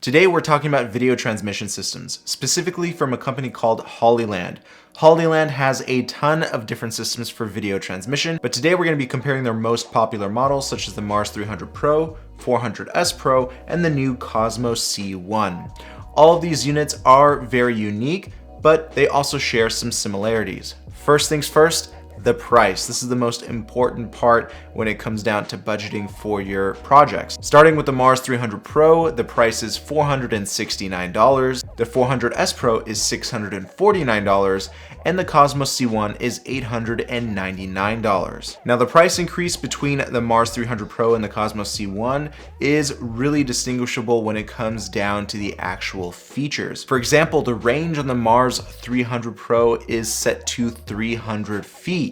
Today we're talking about video transmission systems, specifically from a company called Hollyland. Hollyland has a ton of different systems for video transmission, but today we're going to be comparing their most popular models such as the Mars 300 Pro, 400S Pro, and the new Cosmo C1. All of these units are very unique, but they also share some similarities. First things first, the price. This is the most important part when it comes down to budgeting for your projects. Starting with the Mars 300 Pro, the price is $469. The 400S Pro is $649, and the Cosmo C1 is $899. Now the price increase between the Mars 300 Pro and the Cosmo C1 is really distinguishable when it comes down to the actual features. For example, the range on the Mars 300 Pro is set to 300 feet.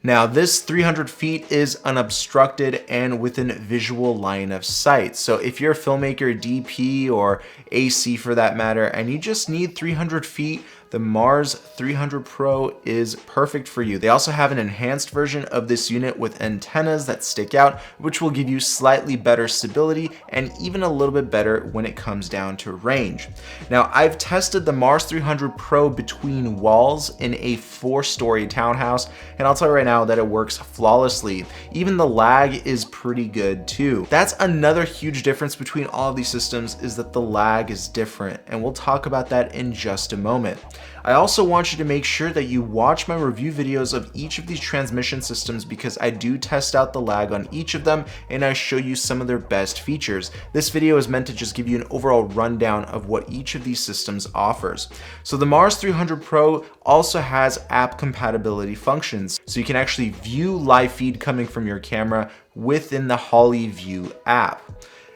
Now this 300 feet is unobstructed and within visual line of sight. So if you're a filmmaker, DP, or AC for that matter, and you just need 300 feet, the Mars 300 Pro is perfect for you. They also have an enhanced version of this unit with antennas that stick out, which will give you slightly better stability and even a little bit better when it comes down to range. Now, I've tested the Mars 300 Pro between walls in a 4-story townhouse, and I'll tell you right now that it works flawlessly. Even the lag is pretty good too. That's another huge difference between all of these systems, is that the lag is different, and we'll talk about that in just a moment. I also want you to make sure that you watch my review videos of each of these transmission systems, because I do test out the lag on each of them and I show you some of their best features. This video is meant to just give you an overall rundown of what each of these systems offers. So the Mars 300 Pro also has app compatibility functions, so you can actually view live feed coming from your camera within the HollyView app.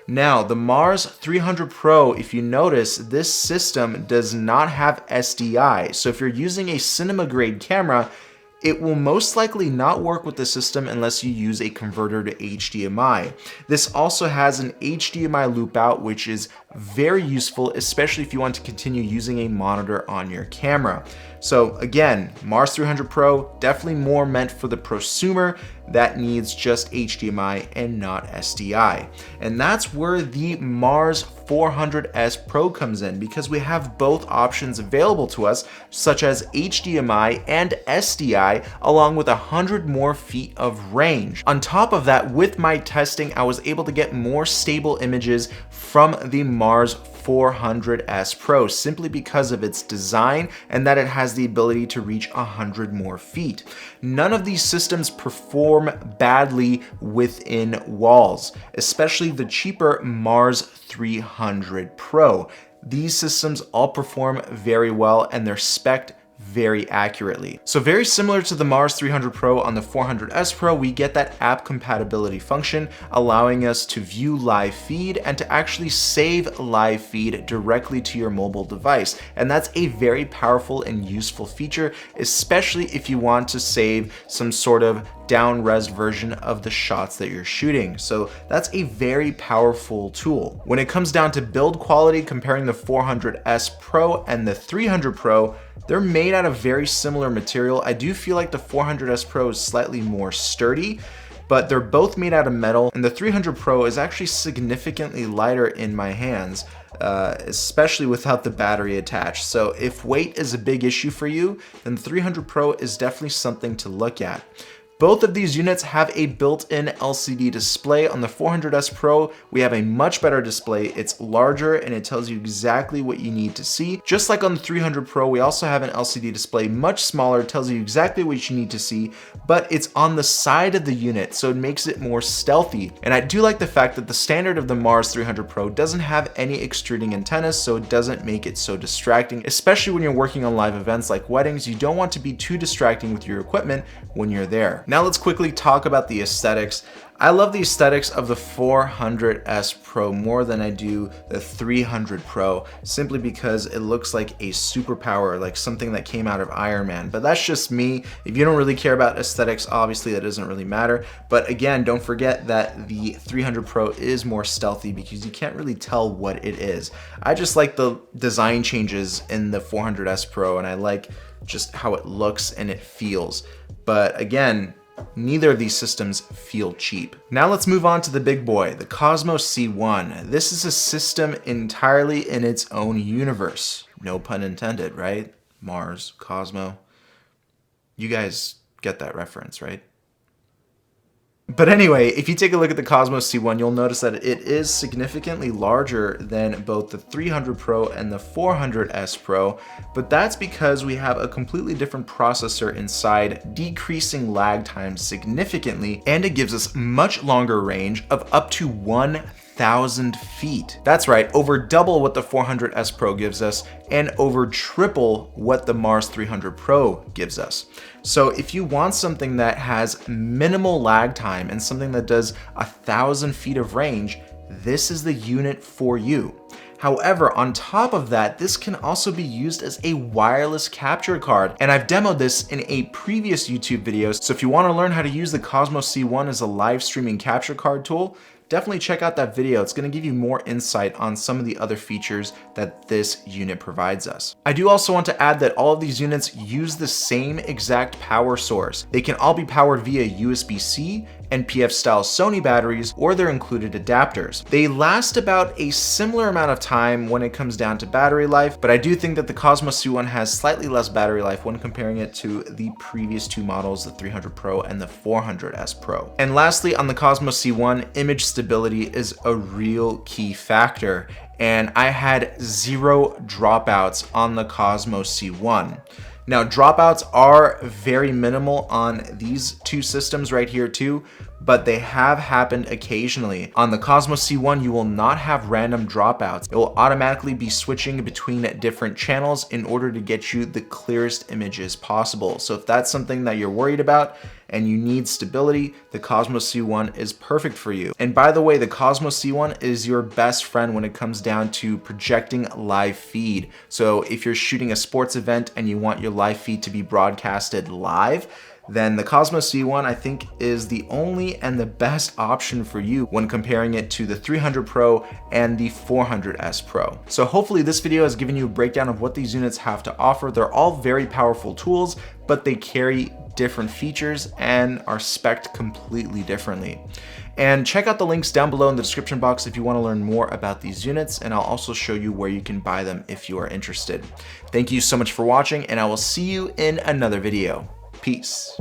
Now, the Mars 300 Pro, if you notice, this system does not have SDI. So if you're using a cinema grade camera, it will most likely not work with the system unless you use a converter to HDMI. This also has an HDMI loop out, which is very useful, especially if you want to continue using a monitor on your camera. So again, Mars 300 Pro, definitely more meant for the prosumer that needs just HDMI and not SDI. And that's where the Mars 400S Pro comes in, because we have both options available to us, such as HDMI and SDI, along with 100 more feet of range. On top of that, with my testing, I was able to get more stable images from the Mars 400S Pro simply because of its design and that it has the ability to reach 100 more feet. None of these systems perform badly within walls, especially the cheaper Mars 300 Pro. These systems all perform very well and they're spec'd very accurately. So very similar to the Mars 300 Pro on the 400S Pro, we get that app compatibility function, allowing us to view live feed and to actually save live feed directly to your mobile device. And that's a very powerful and useful feature, especially if you want to save some sort of down-res version of the shots that you're shooting. So that's a very powerful tool. When it comes down to build quality, comparing the 400S Pro and the 300 Pro, they're made out of very similar material. I do feel like the 400S Pro is slightly more sturdy, but they're both made out of metal, and the 300 Pro is actually significantly lighter in my hands, especially without the battery attached. So if weight is a big issue for you, then the 300 Pro is definitely something to look at. Both of these units have a built-in LCD display. On the 400S Pro, we have a much better display. It's larger and it tells you exactly what you need to see. Just like on the 300 Pro, we also have an LCD display, much smaller, tells you exactly what you need to see, but it's on the side of the unit, so it makes it more stealthy. And I do like the fact that the standard of the Mars 300 Pro doesn't have any extruding antennas, so it doesn't make it so distracting, especially when you're working on live events like weddings. You don't want to be too distracting with your equipment when you're there. Now let's quickly talk about the aesthetics. I love the aesthetics of the 400S Pro more than I do the 300 Pro, simply because it looks like a superpower, like something that came out of Iron Man. But that's just me. If you don't really care about aesthetics, obviously that doesn't really matter. But again, don't forget that the 300 Pro is more stealthy because you can't really tell what it is. I just like the design changes in the 400S Pro, and I like just how it looks and it feels. But again, Neither of these systems feel cheap. Now let's move on to the big boy, the Cosmo C1. This is a system entirely in its own universe. No pun intended, right? Mars, Cosmo. You guys get that reference, right? But anyway, if you take a look at the Cosmo C1, you'll notice that it is significantly larger than both the 300 Pro and the 400S Pro, but that's because we have a completely different processor inside, decreasing lag time significantly, and it gives us much longer range of up to 1,000 feet. That's right, over double what the 400S Pro gives us and over triple what the Mars 300 Pro gives us. So if you want something that has minimal lag time and something that does 1,000 feet of range, this is the unit for you. However, on top of that, this can also be used as a wireless capture card. And I've demoed this in a previous YouTube video. So if you want to learn how to use the Cosmo C1 as a live streaming capture card tool, definitely check out that video. It's going to give you more insight on some of the other features that this unit provides us. I do also want to add that all of these units use the same exact power source. They can all be powered via USB-C, NPF style Sony batteries, or their included adapters. They last about a similar amount of time when it comes down to battery life, but I do think that the Cosmo C1 has slightly less battery life when comparing it to the previous two models, the 300 Pro and the 400S Pro. And lastly, on the Cosmo C1, image stability is a real key factor, and I had 0 dropouts on the Cosmo C1. Now, dropouts are very minimal on these two systems right here too, but they have happened occasionally. On the Cosmo C1, you will not have random dropouts. It will automatically be switching between different channels in order to get you the clearest images possible. So if that's something that you're worried about and you need stability, the Cosmo C1 is perfect for you. And by the way, the Cosmo C1 is your best friend when it comes down to projecting live feed. So if you're shooting a sports event and you want your live feed to be broadcasted live, then the Cosmo C1 I think is the only and the best option for you when comparing it to the 300 Pro and the 400S Pro. So hopefully this video has given you a breakdown of what these units have to offer. They're all very powerful tools, but they carry different features and are spec'd completely differently. And check out the links down below in the description box if you want to learn more about these units, and I'll also show you where you can buy them if you are interested. Thank you so much for watching, and I will see you in another video. Peace.